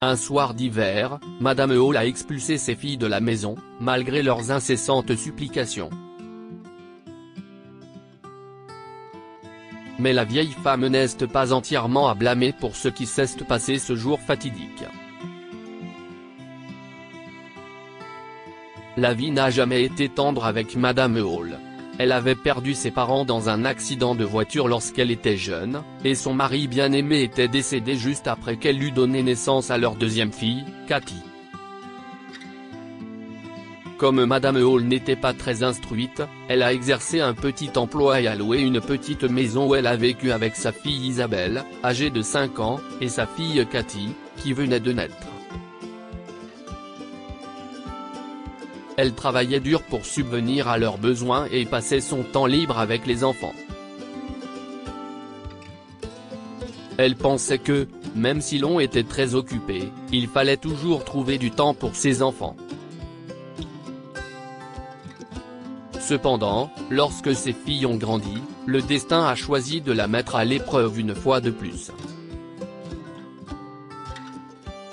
Un soir d'hiver, Madame Hall a expulsé ses filles de la maison, malgré leurs incessantes supplications. Mais la vieille femme n'est pas entièrement à blâmer pour ce qui s'est passé ce jour fatidique. La vie n'a jamais été tendre avec Madame Hall. Elle avait perdu ses parents dans un accident de voiture lorsqu'elle était jeune, et son mari bien-aimé était décédé juste après qu'elle eut donné naissance à leur deuxième fille, Cathy. Comme Madame Hall n'était pas très instruite, elle a exercé un petit emploi et a loué une petite maison où elle a vécu avec sa fille Isabelle, âgée de 5 ans, et sa fille Cathy, qui venait de naître. Elle travaillait dur pour subvenir à leurs besoins et passait son temps libre avec les enfants. Elle pensait que, même si l'on était très occupé, il fallait toujours trouver du temps pour ses enfants. Cependant, lorsque ses filles ont grandi, le destin a choisi de la mettre à l'épreuve une fois de plus.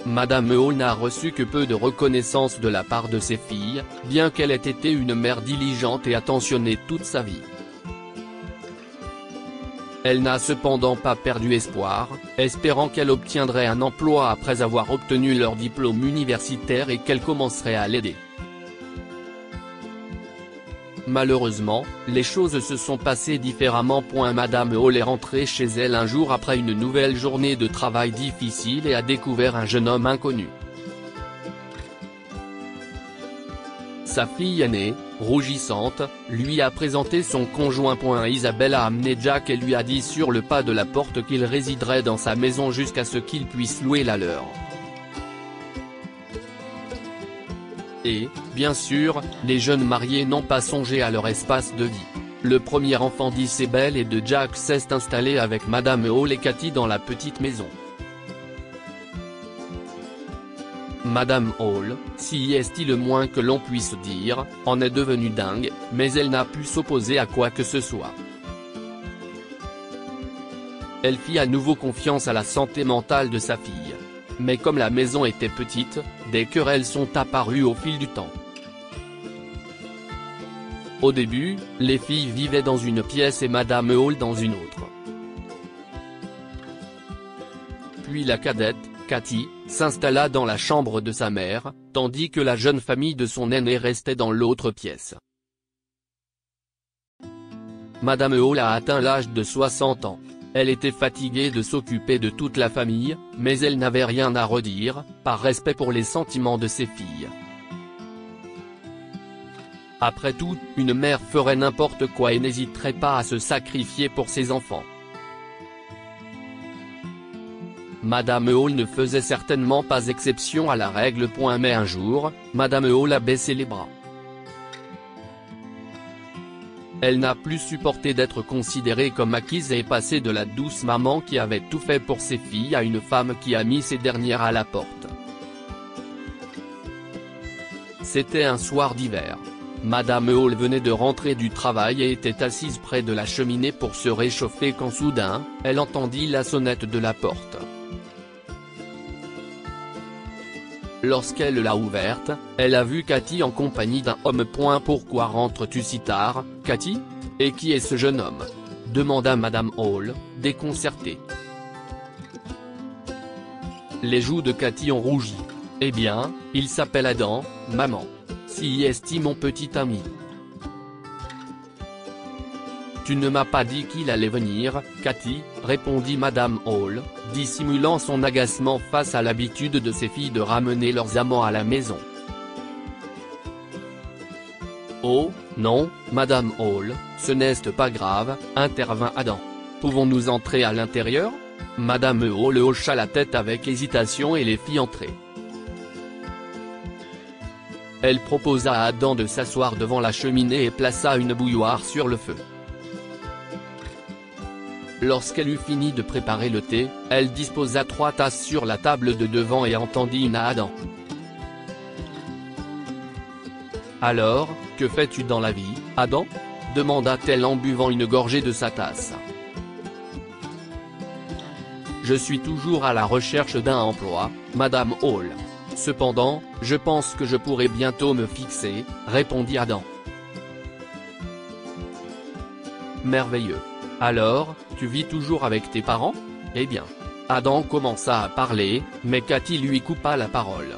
Madame Hall n'a reçu que peu de reconnaissance de la part de ses filles, bien qu'elle ait été une mère diligente et attentionnée toute sa vie. Elle n'a cependant pas perdu espoir, espérant qu'elle obtiendrait un emploi après avoir obtenu leur diplôme universitaire et qu'elle commencerait à l'aider. Malheureusement, les choses se sont passées différemment. Madame Hall est rentrée chez elle un jour après une nouvelle journée de travail difficile et a découvert un jeune homme inconnu. Sa fille aînée, rougissante, lui a présenté son conjoint. Isabelle a amené Jack et lui a dit sur le pas de la porte qu'il résiderait dans sa maison jusqu'à ce qu'il puisse louer la leur. Et, bien sûr, les jeunes mariés n'ont pas songé à leur espace de vie. Le premier enfant d'Isabelle et de Jack s'est installé avec Madame Hall et Cathy dans la petite maison. Madame Hall, si est le moins que l'on puisse dire, en est devenue dingue, mais elle n'a pu s'opposer à quoi que ce soit. Elle fit à nouveau confiance à la santé mentale de sa fille. Mais comme la maison était petite, des querelles sont apparues au fil du temps. Au début, les filles vivaient dans une pièce et Madame Hall dans une autre. Puis la cadette, Cathy, s'installa dans la chambre de sa mère, tandis que la jeune famille de son aîné restait dans l'autre pièce. Madame Hall a atteint l'âge de 60 ans. Elle était fatiguée de s'occuper de toute la famille, mais elle n'avait rien à redire, par respect pour les sentiments de ses filles. Après tout, une mère ferait n'importe quoi et n'hésiterait pas à se sacrifier pour ses enfants. Madame Hall ne faisait certainement pas exception à la règle. Mais un jour, Madame Hall a baissé les bras. Elle n'a plus supporté d'être considérée comme acquise et est passée de la douce maman qui avait tout fait pour ses filles à une femme qui a mis ces dernières à la porte. C'était un soir d'hiver. Madame Hall venait de rentrer du travail et était assise près de la cheminée pour se réchauffer quand soudain, elle entendit la sonnette de la porte. Lorsqu'elle l'a ouverte, elle a vu Cathy en compagnie d'un homme. Pourquoi rentres-tu si tard, Cathy? Et qui est ce jeune homme? Demanda Madame Hall, déconcertée. Les joues de Cathy ont rougi. Eh bien, il s'appelle Adam, maman. Si est mon petit ami. Tu ne m'as pas dit qu'il allait venir, Cathy, répondit Madame Hall, dissimulant son agacement face à l'habitude de ses filles de ramener leurs amants à la maison. Oh, non, Madame Hall, ce n'est pas grave, intervint Adam. Pouvons-nous entrer à l'intérieur? Madame Hall hocha la tête avec hésitation et les fit entrer. Elle proposa à Adam de s'asseoir devant la cheminée et plaça une bouilloire sur le feu. Lorsqu'elle eut fini de préparer le thé, elle disposa 3 tasses sur la table de devant et entendit une à Adam. « Alors, que fais-tu dans la vie, Adam ?» demanda-t-elle en buvant une gorgée de sa tasse. « Je suis toujours à la recherche d'un emploi, Madame Hall. Cependant, je pense que je pourrai bientôt me fixer, répondit Adam. Merveilleux. Alors, tu vis toujours avec tes parents? Eh bien. Adam commença à parler, mais Cathy lui coupa la parole.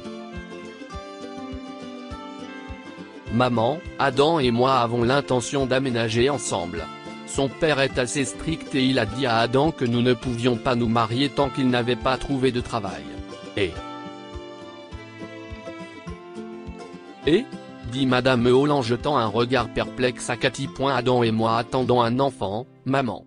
Maman, Adam et moi avons l'intention d'aménager ensemble. Son père est assez strict et il a dit à Adam que nous ne pouvions pas nous marier tant qu'il n'avait pas trouvé de travail. Et dit Madame Hall en jetant un regard perplexe à Cathy. Adam et moi attendons un enfant, maman.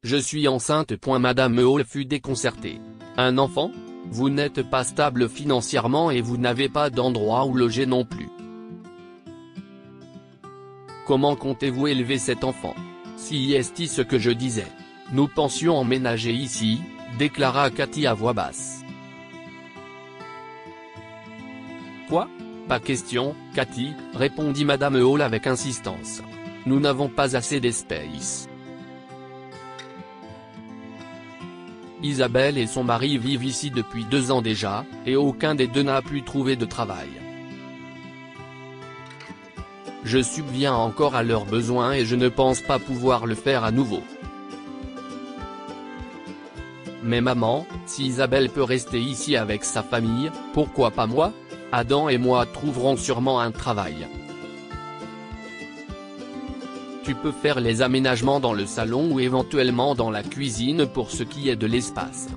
Je suis enceinte. Madame Hall fut déconcertée. Un enfant? Vous n'êtes pas stable financièrement et vous n'avez pas d'endroit où loger non plus. Comment comptez-vous élever cet enfant? Si est ce que je disais. Nous pensions emménager ici, déclara Cathy à voix basse. Quoi? Pas question, Cathy, répondit Madame Hall avec insistance. Nous n'avons pas assez d'espace. Isabelle et son mari vivent ici depuis 2 ans déjà, et aucun des deux n'a pu trouver de travail. Je subviens encore à leurs besoins et je ne pense pas pouvoir le faire à nouveau. Mais maman, si Isabelle peut rester ici avec sa famille, pourquoi pas moi? Adam et moi trouverons sûrement un travail. Tu peux faire les aménagements dans le salon ou éventuellement dans la cuisine pour ce qui est de l'espace.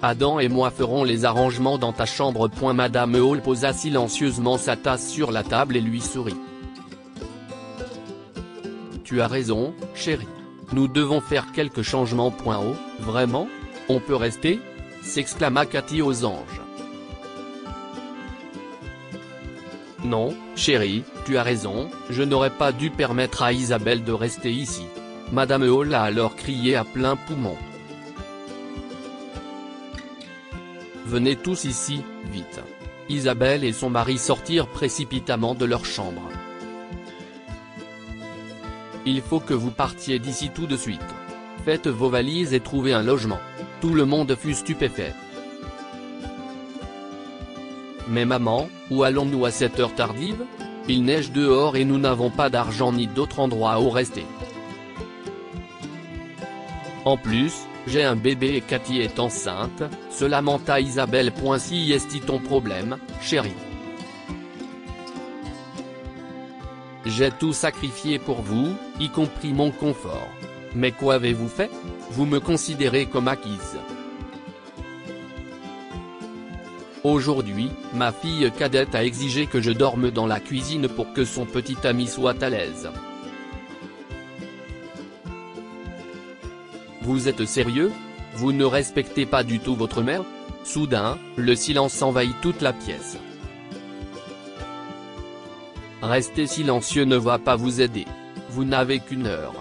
Adam et moi ferons les arrangements dans ta chambre. Madame Hall posa silencieusement sa tasse sur la table et lui sourit. Tu as raison, chérie. Nous devons faire quelques changements. Oh, vraiment? On peut rester? S'exclama Cathy aux anges. Non, chérie, tu as raison, je n'aurais pas dû permettre à Isabelle de rester ici. Madame Hall a alors crié à plein poumon. Venez tous ici, vite. Isabelle et son mari sortirent précipitamment de leur chambre. Il faut que vous partiez d'ici tout de suite. Faites vos valises et trouvez un logement. Tout le monde fut stupéfait. Mais maman, où allons-nous à cette heure tardive? Il neige dehors et nous n'avons pas d'argent ni d'autre endroit où rester. En plus, j'ai un bébé et Cathy est enceinte, se lamenta Isabelle. Si est ton problème, chérie? J'ai tout sacrifié pour vous, y compris mon confort. Mais qu'avez-vous fait? Vous me considérez comme acquise. Aujourd'hui, ma fille cadette a exigé que je dorme dans la cuisine pour que son petit ami soit à l'aise. Vous êtes sérieux? Vous ne respectez pas du tout votre mère? Soudain, le silence envahit toute la pièce. Rester silencieux ne va pas vous aider. Vous n'avez qu'une heure.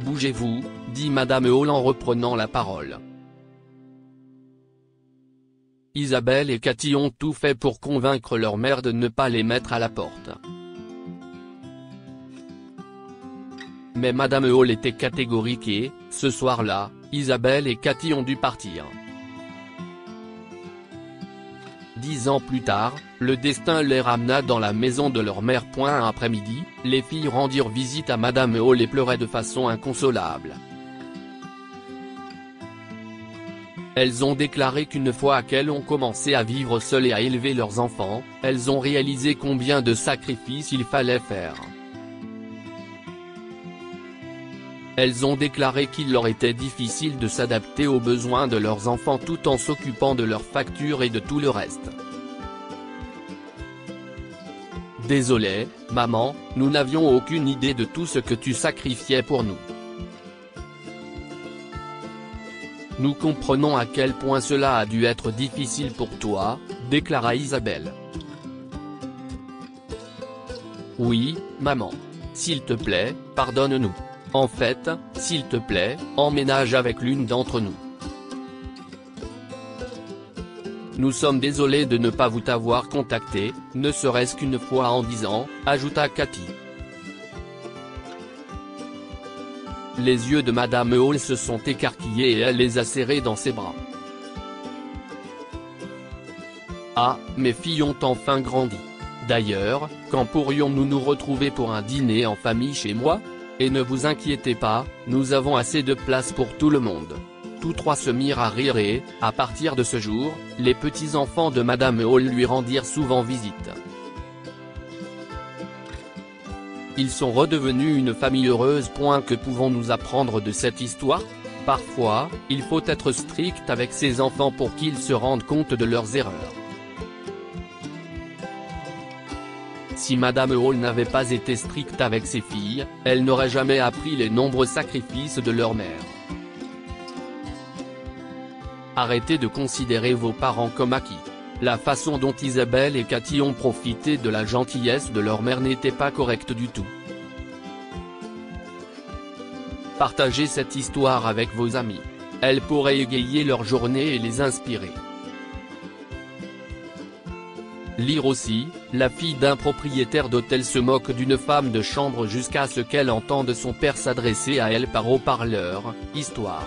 Bougez-vous, dit Madame Hall en reprenant la parole. Isabelle et Cathy ont tout fait pour convaincre leur mère de ne pas les mettre à la porte. Mais Madame Hall était catégorique et, ce soir-là, Isabelle et Cathy ont dû partir. 10 ans plus tard, le destin les ramena dans la maison de leur mère. Un après-midi, les filles rendirent visite à Madame Hall et pleuraient de façon inconsolable. Elles ont déclaré qu'une fois qu'elles ont commencé à vivre seules et à élever leurs enfants, elles ont réalisé combien de sacrifices il fallait faire. Elles ont déclaré qu'il leur était difficile de s'adapter aux besoins de leurs enfants tout en s'occupant de leurs factures et de tout le reste. Désolée, maman, nous n'avions aucune idée de tout ce que tu sacrifiais pour nous. Nous comprenons à quel point cela a dû être difficile pour toi, déclara Isabelle. Oui, maman. S'il te plaît, pardonne-nous. En fait, s'il te plaît, emménage avec l'une d'entre nous. Nous sommes désolés de ne pas vous t'avoir contacté, ne serait-ce qu'une fois en 10 ans, ajouta Cathy. Les yeux de Madame Hall se sont écarquillés et elle les a serrés dans ses bras. Ah, mes filles ont enfin grandi. D'ailleurs, quand pourrions-nous nous retrouver pour un dîner en famille chez moi? Et ne vous inquiétez pas, nous avons assez de place pour tout le monde. Tous trois se mirent à rire et, à partir de ce jour, les petits-enfants de Madame Hall lui rendirent souvent visite. Ils sont redevenus une famille heureuse. Que pouvons-nous apprendre de cette histoire? Parfois, il faut être strict avec ses enfants pour qu'ils se rendent compte de leurs erreurs. Si Madame Hall n'avait pas été stricte avec ses filles, elle n'aurait jamais appris les nombreux sacrifices de leur mère. Arrêtez de considérer vos parents comme acquis. La façon dont Isabelle et Cathy ont profité de la gentillesse de leur mère n'était pas correcte du tout. Partagez cette histoire avec vos amis. Elle pourrait égayer leur journée et les inspirer. Lire aussi, la fille d'un propriétaire d'hôtel se moque d'une femme de chambre jusqu'à ce qu'elle entende son père s'adresser à elle par haut-parleur. Histoire.